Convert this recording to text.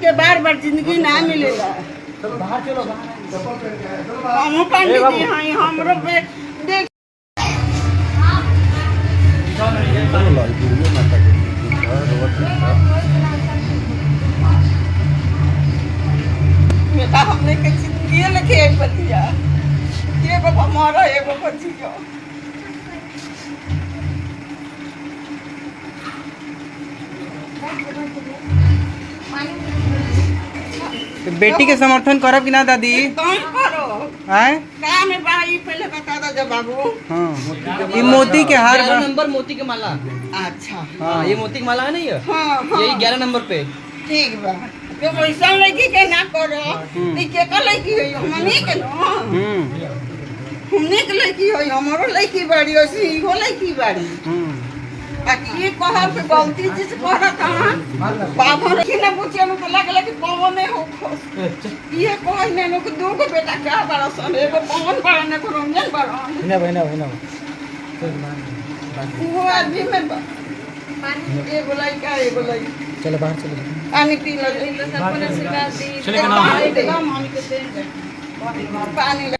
के बार बार जिंदगी ना मिलेगा। बाहर चलो, बाहर हम पंडित जी हैं, हमरो पे देख बेटा हमने के जिंदगी लिखे बतिया एगो हमारा एगो बचियो। बेटी के समर्थन करब कि ना दादी? कौन करो हैं? का में भाई पहले बता दो जब बाबू। हाँ, ये मोती के हार 11 नंबर मोती के माला। अच्छा हाँ, ये मोती की माला है ना ये? हाँ हाँ यही 11 नंबर पे। ठीक बा। तो वैसा लड़की के ना करो ई के का लड़की है हमनी के ना हमनी के लड़की है हमरो लड़की बाड़ी ओसी इहो लड़की बाड़ी। आ ये कहा कि गलती चीज करा कहां बाबा रखी ना पूछे में तो लगले कि कौन है हो ये कोई ने नो दो को बेटा का बड़ा सन एगो कौन बड़ा ने को रंजन बड़ा बहना वो आदमी में एगो लड़का एगो लड़की चलो बाहर चलो। पानी पी लो सब पर आशीर्वाद दी चले के नाम पानी